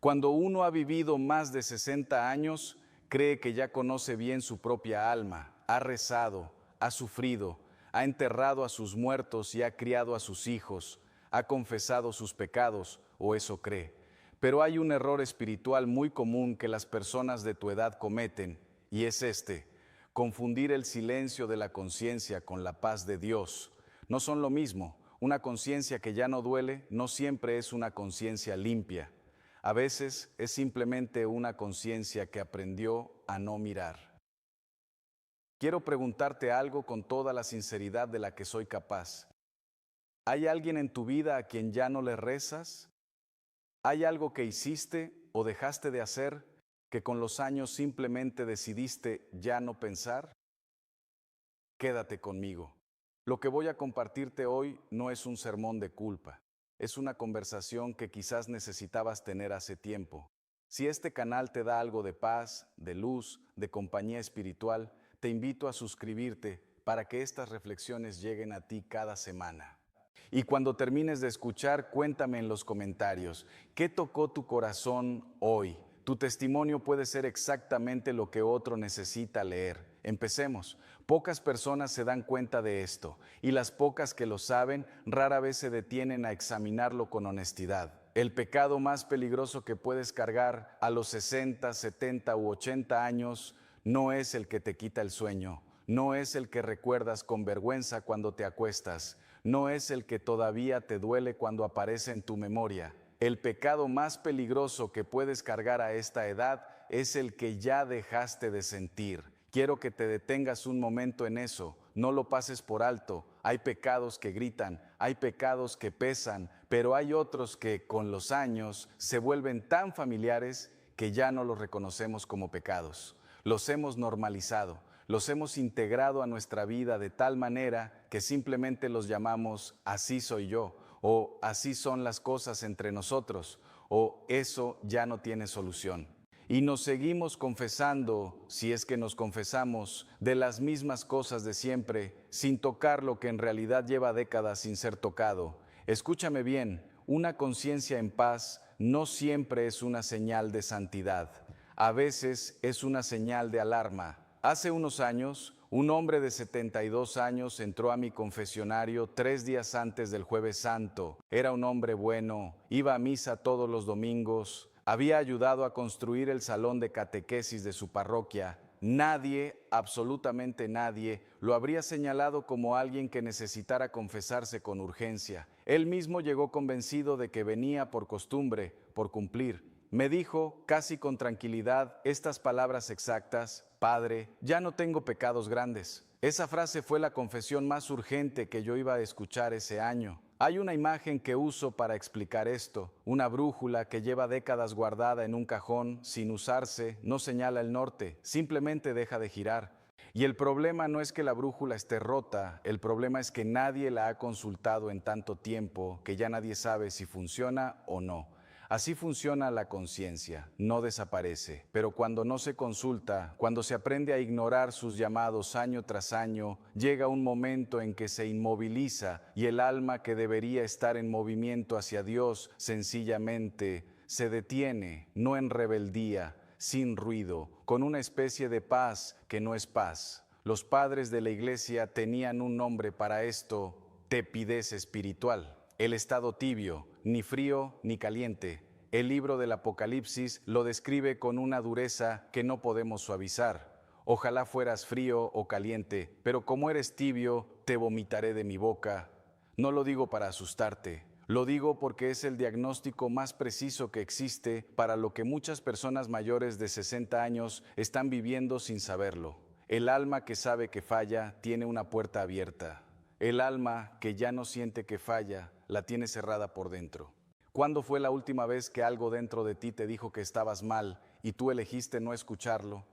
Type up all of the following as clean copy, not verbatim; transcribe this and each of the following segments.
Cuando uno ha vivido más de 60 años, cree que ya conoce bien su propia alma, ha rezado, ha sufrido, ha enterrado a sus muertos y ha criado a sus hijos, ha confesado sus pecados, o eso cree. Pero hay un error espiritual muy común que las personas de tu edad cometen, y es este: confundir el silencio de la conciencia con la paz de Dios. No son lo mismo. Una conciencia que ya no duele no siempre es una conciencia limpia. A veces es simplemente una conciencia que aprendió a no mirar. Quiero preguntarte algo con toda la sinceridad de la que soy capaz. ¿Hay alguien en tu vida a quien ya no le rezas? ¿Hay algo que hiciste o dejaste de hacer que con los años simplemente decidiste ya no pensar? Quédate conmigo. Lo que voy a compartirte hoy no es un sermón de culpa. Es una conversación que quizás necesitabas tener hace tiempo. Si este canal te da algo de paz, de luz, de compañía espiritual, te invito a suscribirte para que estas reflexiones lleguen a ti cada semana. Y cuando termines de escuchar, cuéntame en los comentarios, ¿qué tocó tu corazón hoy? Tu testimonio puede ser exactamente lo que otro necesita leer. Empecemos. Pocas personas se dan cuenta de esto, y las pocas que lo saben rara vez se detienen a examinarlo con honestidad. El pecado más peligroso que puedes cargar a los 60, 70 u 80 años no es el que te quita el sueño, no es el que recuerdas con vergüenza cuando te acuestas, no es el que todavía te duele cuando aparece en tu memoria. El pecado más peligroso que puedes cargar a esta edad es el que ya dejaste de sentir. Quiero que te detengas un momento en eso, no lo pases por alto. Hay pecados que gritan, hay pecados que pesan, pero hay otros que con los años se vuelven tan familiares que ya no los reconocemos como pecados. Los hemos normalizado, los hemos integrado a nuestra vida de tal manera que simplemente los llamamos así soy yo, o así son las cosas entre nosotros, o eso ya no tiene solución. Y nos seguimos confesando, si es que nos confesamos, de las mismas cosas de siempre, sin tocar lo que en realidad lleva décadas sin ser tocado. Escúchame bien, una conciencia en paz no siempre es una señal de santidad. A veces es una señal de alarma. Hace unos años, un hombre de 72 años entró a mi confesionario 3 días antes del Jueves Santo. Era un hombre bueno, iba a misa todos los domingos, había ayudado a construir el salón de catequesis de su parroquia. Nadie, absolutamente nadie, lo habría señalado como alguien que necesitara confesarse con urgencia. Él mismo llegó convencido de que venía por costumbre, por cumplir. Me dijo, casi con tranquilidad, estas palabras exactas: Padre, ya no tengo pecados grandes. Esa frase fue la confesión más urgente que yo iba a escuchar ese año. Hay una imagen que uso para explicar esto. Una brújula que lleva décadas guardada en un cajón, sin usarse, no señala el norte, simplemente deja de girar. Y el problema no es que la brújula esté rota, el problema es que nadie la ha consultado en tanto tiempo que ya nadie sabe si funciona o no. Así funciona la conciencia, no desaparece, pero cuando no se consulta, cuando se aprende a ignorar sus llamados año tras año, llega un momento en que se inmoviliza y el alma que debería estar en movimiento hacia Dios sencillamente se detiene, no en rebeldía, sin ruido, con una especie de paz que no es paz. Los padres de la iglesia tenían un nombre para esto: tepidez espiritual. El estado tibio, ni frío ni caliente. El libro del Apocalipsis lo describe con una dureza que no podemos suavizar. Ojalá fueras frío o caliente, pero como eres tibio, te vomitaré de mi boca. No lo digo para asustarte, lo digo porque es el diagnóstico más preciso que existe para lo que muchas personas mayores de 60 años están viviendo sin saberlo. El alma que sabe que falla tiene una puerta abierta. El alma que ya no siente que falla, la tiene cerrada por dentro. ¿Cuándo fue la última vez que algo dentro de ti te dijo que estabas mal y tú elegiste no escucharlo?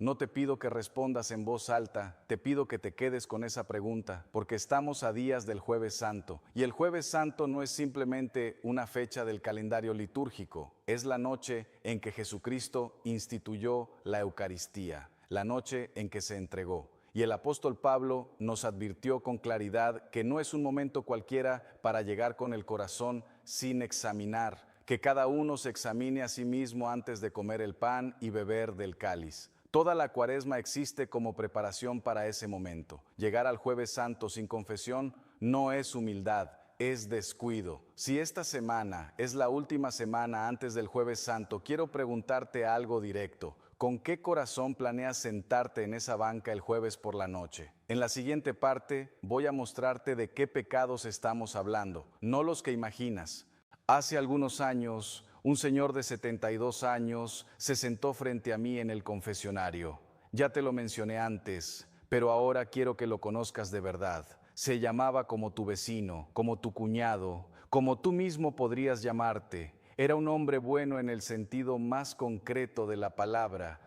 No te pido que respondas en voz alta, te pido que te quedes con esa pregunta, porque estamos a días del Jueves Santo. Y el Jueves Santo no es simplemente una fecha del calendario litúrgico, es la noche en que Jesucristo instituyó la Eucaristía, la noche en que se entregó. Y el apóstol Pablo nos advirtió con claridad que no es un momento cualquiera para llegar con el corazón sin examinar, que cada uno se examine a sí mismo antes de comer el pan y beber del cáliz. Toda la Cuaresma existe como preparación para ese momento. Llegar al Jueves Santo sin confesión no es humildad, es descuido. Si esta semana es la última semana antes del Jueves Santo, quiero preguntarte algo directo. ¿Con qué corazón planeas sentarte en esa banca el jueves por la noche? En la siguiente parte voy a mostrarte de qué pecados estamos hablando, no los que imaginas. Hace algunos años, un señor de 72 años se sentó frente a mí en el confesionario. Ya te lo mencioné antes, pero ahora quiero que lo conozcas de verdad. Se llamaba como tu vecino, como tu cuñado, como tú mismo podrías llamarte. Era un hombre bueno en el sentido más concreto de la palabra,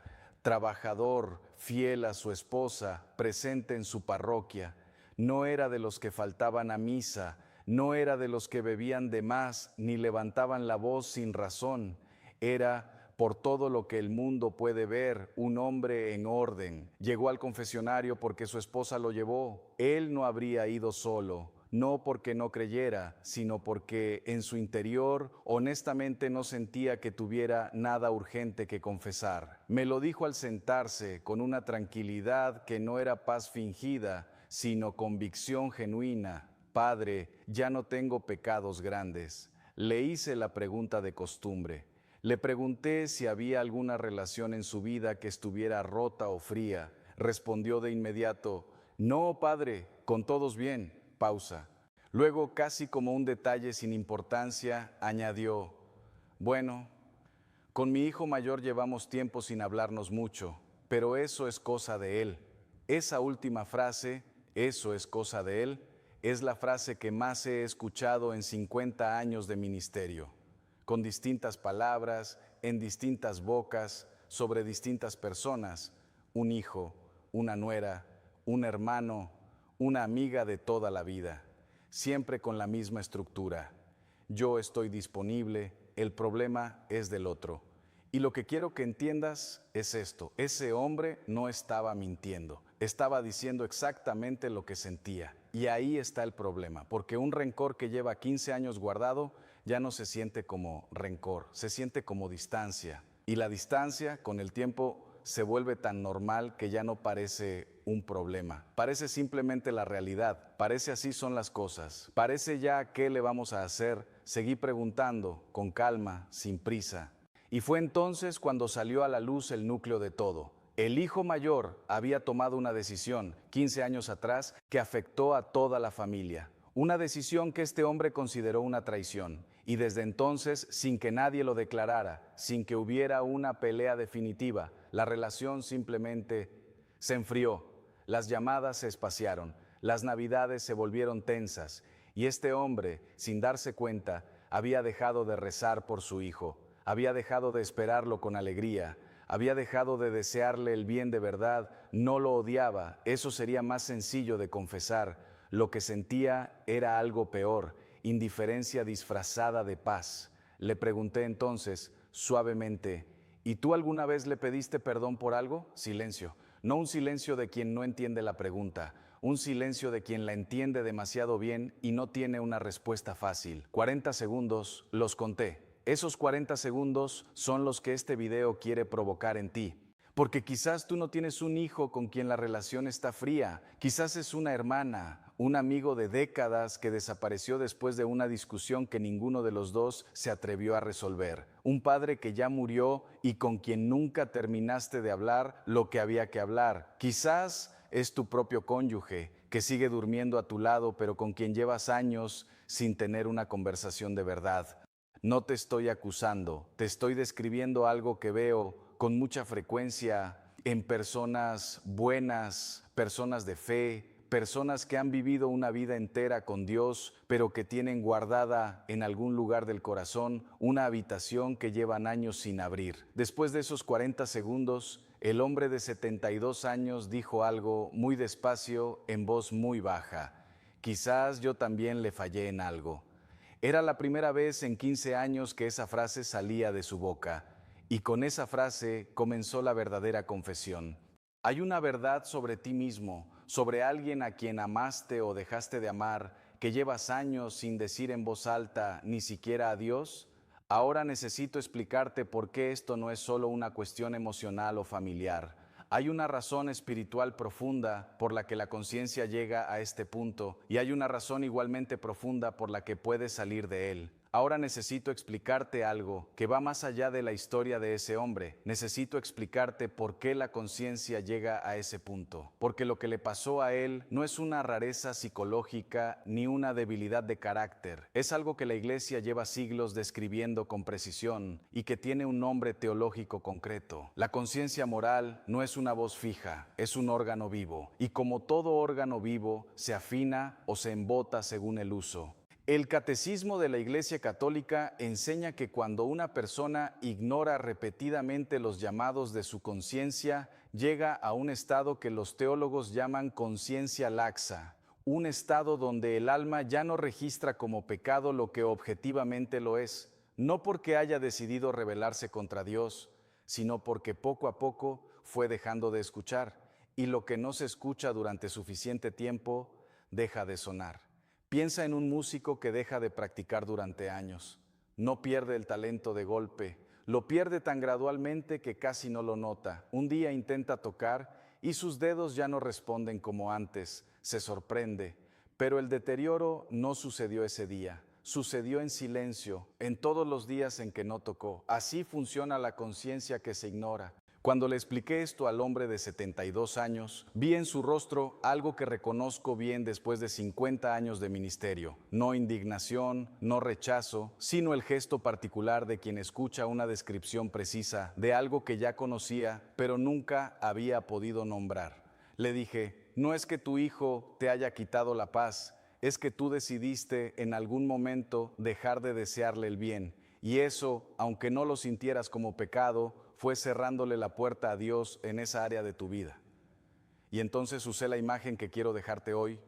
trabajador, fiel a su esposa, presente en su parroquia. No era de los que faltaban a misa, no era de los que bebían de más ni levantaban la voz sin razón. Era, por todo lo que el mundo puede ver, un hombre en orden. Llegó al confesionario porque su esposa lo llevó. Él no habría ido solo, no porque no creyera, sino porque en su interior honestamente no sentía que tuviera nada urgente que confesar. Me lo dijo al sentarse con una tranquilidad que no era paz fingida, sino convicción genuina. Padre, ya no tengo pecados grandes. Le hice la pregunta de costumbre. Le pregunté si había alguna relación en su vida que estuviera rota o fría. Respondió de inmediato, no, padre, con todos bien. Pausa. Luego, casi como un detalle sin importancia, añadió, bueno, con mi hijo mayor llevamos tiempo sin hablarnos mucho, pero eso es cosa de él. Esa última frase, eso es cosa de él, es la frase que más he escuchado en 50 años de ministerio, con distintas palabras, en distintas bocas, sobre distintas personas, un hijo, una nuera, un hermano, una amiga de toda la vida, siempre con la misma estructura. Yo estoy disponible, el problema es del otro. Y lo que quiero que entiendas es esto, ese hombre no estaba mintiendo, estaba diciendo exactamente lo que sentía. Y ahí está el problema, porque un rencor que lleva 15 años guardado ya no se siente como rencor, se siente como distancia. Y la distancia con el tiempo se vuelve tan normal que ya no parece un problema. Parece simplemente la realidad, parece así son las cosas. Parece ya qué le vamos a hacer. Seguí preguntando, con calma, sin prisa. Y fue entonces cuando salió a la luz el núcleo de todo. El hijo mayor había tomado una decisión 15 años atrás que afectó a toda la familia. Una decisión que este hombre consideró una traición. Y desde entonces, sin que nadie lo declarara, sin que hubiera una pelea definitiva, la relación simplemente se enfrió. Las llamadas se espaciaron, las navidades se volvieron tensas. Y este hombre, sin darse cuenta, había dejado de rezar por su hijo. Había dejado de esperarlo con alegría, había dejado de desearle el bien de verdad, no lo odiaba, eso sería más sencillo de confesar. Lo que sentía era algo peor, indiferencia disfrazada de paz. Le pregunté entonces, suavemente, ¿y tú alguna vez le pediste perdón por algo? Silencio, no un silencio de quien no entiende la pregunta, un silencio de quien la entiende demasiado bien y no tiene una respuesta fácil. 40 segundos, los conté. Esos 40 segundos son los que este video quiere provocar en ti. Porque quizás tú no tienes un hijo con quien la relación está fría, quizás es una hermana, un amigo de décadas que desapareció después de una discusión que ninguno de los dos se atrevió a resolver, un padre que ya murió y con quien nunca terminaste de hablar lo que había que hablar. Quizás es tu propio cónyuge que sigue durmiendo a tu lado pero con quien llevas años sin tener una conversación de verdad. No te estoy acusando, te estoy describiendo algo que veo con mucha frecuencia en personas buenas, personas de fe, personas que han vivido una vida entera con Dios, pero que tienen guardada en algún lugar del corazón una habitación que llevan años sin abrir. Después de esos 40 segundos, el hombre de 72 años dijo algo muy despacio, en voz muy baja. Quizás yo también le fallé en algo. Era la primera vez en 15 años que esa frase salía de su boca, y con esa frase comenzó la verdadera confesión. Hay una verdad sobre ti mismo, sobre alguien a quien amaste o dejaste de amar, que llevas años sin decir en voz alta ni siquiera adiós. Ahora necesito explicarte por qué esto no es solo una cuestión emocional o familiar. Hay una razón espiritual profunda por la que la conciencia llega a este punto, y hay una razón igualmente profunda por la que puedes salir de él. Ahora necesito explicarte algo que va más allá de la historia de ese hombre. Necesito explicarte por qué la conciencia llega a ese punto. Porque lo que le pasó a él no es una rareza psicológica ni una debilidad de carácter. Es algo que la Iglesia lleva siglos describiendo con precisión y que tiene un nombre teológico concreto. La conciencia moral no es una voz fija, es un órgano vivo. Y como todo órgano vivo, se afina o se embota según el uso. El catecismo de la Iglesia Católica enseña que cuando una persona ignora repetidamente los llamados de su conciencia, llega a un estado que los teólogos llaman conciencia laxa, un estado donde el alma ya no registra como pecado lo que objetivamente lo es, no porque haya decidido rebelarse contra Dios, sino porque poco a poco fue dejando de escuchar, y lo que no se escucha durante suficiente tiempo deja de sonar. Piensa en un músico que deja de practicar durante años. No pierde el talento de golpe, lo pierde tan gradualmente que casi no lo nota. Un día intenta tocar y sus dedos ya no responden como antes. Se sorprende, pero el deterioro no sucedió ese día. Sucedió en silencio, en todos los días en que no tocó. Así funciona la conciencia que se ignora. Cuando le expliqué esto al hombre de 72 años, vi en su rostro algo que reconozco bien después de 50 años de ministerio. No indignación, no rechazo, sino el gesto particular de quien escucha una descripción precisa de algo que ya conocía, pero nunca había podido nombrar. Le dije, no es que tu hijo te haya quitado la paz, es que tú decidiste en algún momento dejar de desearle el bien. Y eso, aunque no lo sintieras como pecado, fue cerrándole la puerta a Dios en esa área de tu vida. Y entonces usé la imagen que quiero dejarte hoy,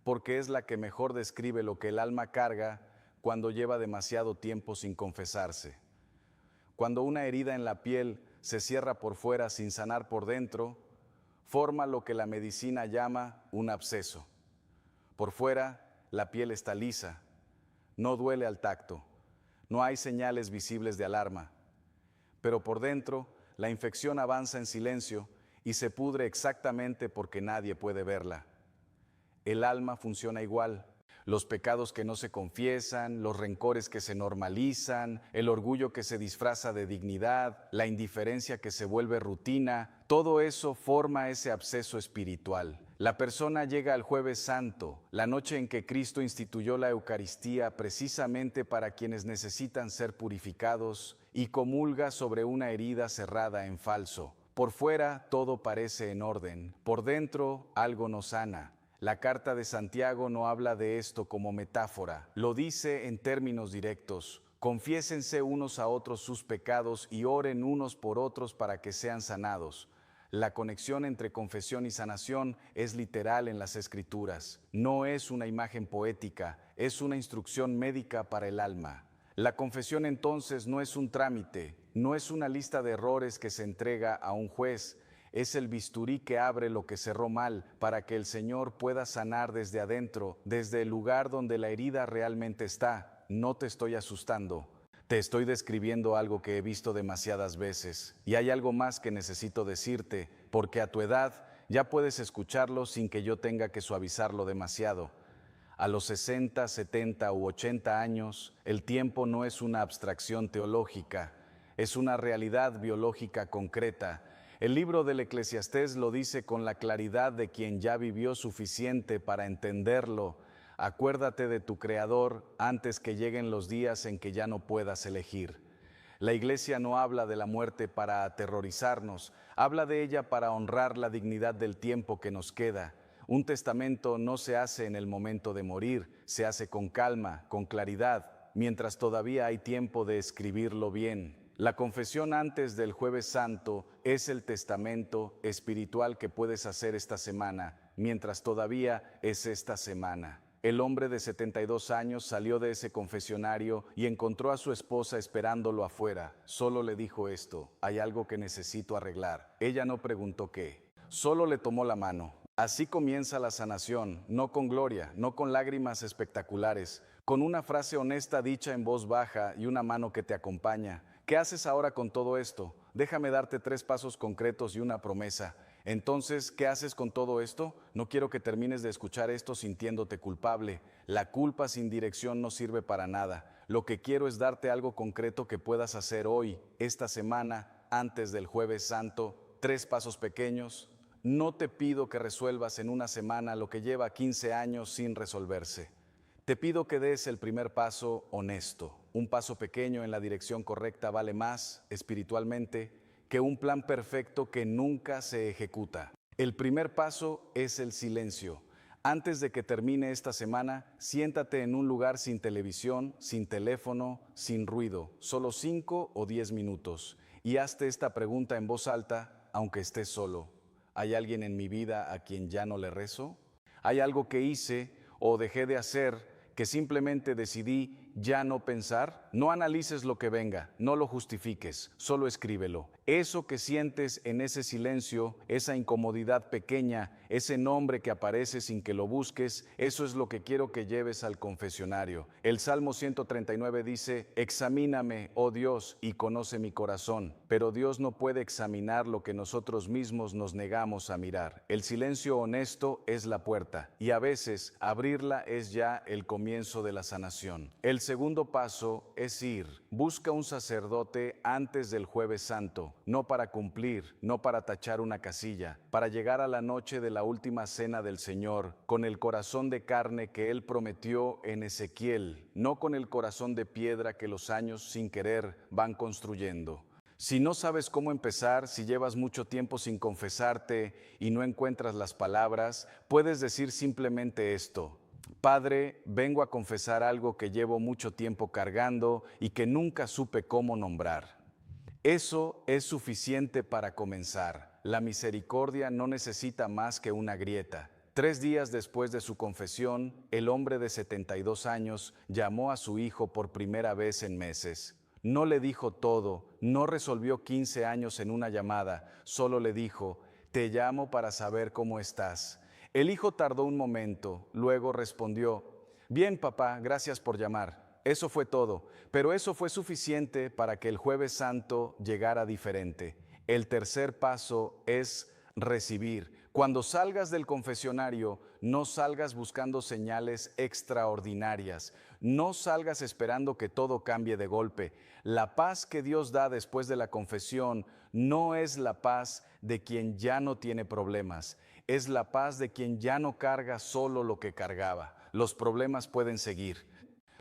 porque es la que mejor describe lo que el alma carga cuando lleva demasiado tiempo sin confesarse. Cuando una herida en la piel se cierra por fuera sin sanar por dentro, forma lo que la medicina llama un absceso. Por fuera, la piel está lisa, no duele al tacto, no hay señales visibles de alarma. Pero por dentro, la infección avanza en silencio y se pudre exactamente porque nadie puede verla. El alma funciona igual. Los pecados que no se confiesan, los rencores que se normalizan, el orgullo que se disfraza de dignidad, la indiferencia que se vuelve rutina, todo eso forma ese absceso espiritual. La persona llega al Jueves Santo, la noche en que Cristo instituyó la Eucaristía precisamente para quienes necesitan ser purificados, y comulga sobre una herida cerrada en falso. Por fuera todo parece en orden, por dentro algo no sana. La carta de Santiago no habla de esto como metáfora, lo dice en términos directos. Confiésense unos a otros sus pecados y oren unos por otros para que sean sanados. La conexión entre confesión y sanación es literal en las Escrituras. No es una imagen poética, es una instrucción médica para el alma. La confesión entonces no es un trámite, no es una lista de errores que se entrega a un juez, es el bisturí que abre lo que cerró mal para que el Señor pueda sanar desde adentro, desde el lugar donde la herida realmente está. No te estoy asustando, te estoy describiendo algo que he visto demasiadas veces. Y hay algo más que necesito decirte, porque a tu edad ya puedes escucharlo sin que yo tenga que suavizarlo demasiado. A los 60, 70 u 80 años, el tiempo no es una abstracción teológica, es una realidad biológica concreta. El libro del Eclesiastés lo dice con la claridad de quien ya vivió suficiente para entenderlo. Acuérdate de tu Creador antes que lleguen los días en que ya no puedas elegir. La Iglesia no habla de la muerte para aterrorizarnos, habla de ella para honrar la dignidad del tiempo que nos queda. Un testamento no se hace en el momento de morir, se hace con calma, con claridad, mientras todavía hay tiempo de escribirlo bien. La confesión antes del Jueves Santo es el testamento espiritual que puedes hacer esta semana, mientras todavía es esta semana. El hombre de 72 años salió de ese confesionario y encontró a su esposa esperándolo afuera. Solo le dijo esto: hay algo que necesito arreglar. Ella no preguntó qué, solo le tomó la mano. Así comienza la sanación, no con gloria, no con lágrimas espectaculares, con una frase honesta dicha en voz baja y una mano que te acompaña. ¿Qué haces ahora con todo esto? Déjame darte 3 pasos concretos y una promesa. Entonces, ¿qué haces con todo esto? No quiero que termines de escuchar esto sintiéndote culpable. La culpa sin dirección no sirve para nada. Lo que quiero es darte algo concreto que puedas hacer hoy, esta semana, antes del Jueves Santo. 3 pasos pequeños. No te pido que resuelvas en una semana lo que lleva 15 años sin resolverse. Te pido que des el primer paso honesto. Un paso pequeño en la dirección correcta vale más, espiritualmente, que un plan perfecto que nunca se ejecuta. El primer paso es el silencio. Antes de que termine esta semana, siéntate en un lugar sin televisión, sin teléfono, sin ruido, solo 5 o 10 minutos, y hazte esta pregunta en voz alta, aunque estés solo. ¿Hay alguien en mi vida a quien ya no le rezo? ¿Hay algo que hice o dejé de hacer que simplemente decidí ya no pensar? No analices lo que venga, no lo justifiques, solo escríbelo. Eso que sientes en ese silencio, esa incomodidad pequeña, ese nombre que aparece sin que lo busques, eso es lo que quiero que lleves al confesionario. El Salmo 139 dice: examíname, oh Dios, y conoce mi corazón. Pero Dios no puede examinar lo que nosotros mismos nos negamos a mirar. El silencio honesto es la puerta, y a veces abrirla es ya el comienzo de la sanación. El segundo paso es ir. Busca un sacerdote antes del Jueves Santo, no para cumplir, no para tachar una casilla, para llegar a la noche de la última cena del Señor con el corazón de carne que Él prometió en Ezequiel, no con el corazón de piedra que los años sin querer van construyendo. Si no sabes cómo empezar, si llevas mucho tiempo sin confesarte y no encuentras las palabras, puedes decir simplemente esto: Padre, vengo a confesar algo que llevo mucho tiempo cargando y que nunca supe cómo nombrar. Eso es suficiente para comenzar. La misericordia no necesita más que una grieta. 3 días después de su confesión, el hombre de 72 años llamó a su hijo por primera vez en meses. No le dijo todo, no resolvió 15 años en una llamada, solo le dijo: te llamo para saber cómo estás. El hijo tardó un momento, luego respondió: bien, papá, gracias por llamar. Eso fue todo, pero eso fue suficiente para que el Jueves Santo llegara diferente. El tercer paso es recibir. Cuando salgas del confesionario, no salgas buscando señales extraordinarias. No salgas esperando que todo cambie de golpe. La paz que Dios da después de la confesión no es la paz de quien ya no tiene problemas. Es la paz de quien ya no carga solo lo que cargaba. Los problemas pueden seguir.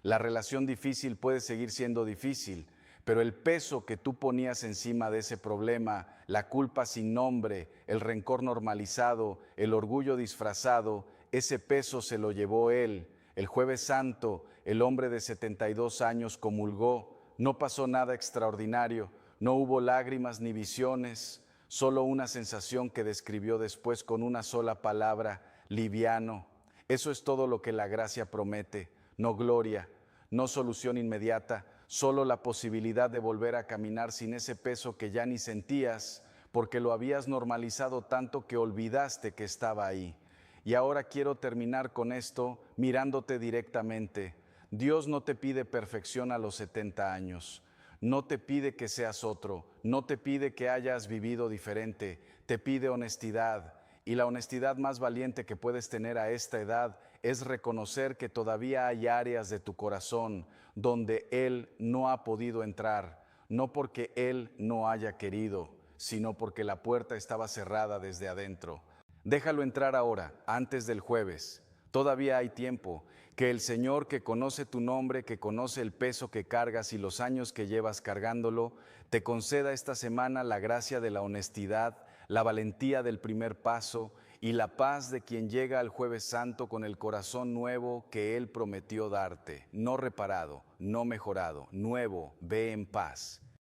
La relación difícil puede seguir siendo difícil, pero el peso que tú ponías encima de ese problema, la culpa sin nombre, el rencor normalizado, el orgullo disfrazado, ese peso se lo llevó Él. El Jueves Santo, el hombre de 72 años comulgó. No pasó nada extraordinario, no hubo lágrimas ni visiones, solo una sensación que describió después con una sola palabra: liviano. Eso es todo lo que la gracia promete. No gloria, no solución inmediata, solo la posibilidad de volver a caminar sin ese peso que ya ni sentías, porque lo habías normalizado tanto que olvidaste que estaba ahí. Y ahora quiero terminar con esto mirándote directamente. Dios no te pide perfección a los 70 años. No te pide que seas otro, no te pide que hayas vivido diferente, te pide honestidad. Y la honestidad más valiente que puedes tener a esta edad es reconocer que todavía hay áreas de tu corazón donde Él no ha podido entrar, no porque Él no haya querido, sino porque la puerta estaba cerrada desde adentro. Déjalo entrar ahora, antes del jueves. Todavía hay tiempo. Que el Señor, que conoce tu nombre, que conoce el peso que cargas y los años que llevas cargándolo, te conceda esta semana la gracia de la honestidad, la valentía del primer paso y la paz de quien llega al Jueves Santo con el corazón nuevo que Él prometió darte, no reparado, no mejorado, nuevo. Ve en paz.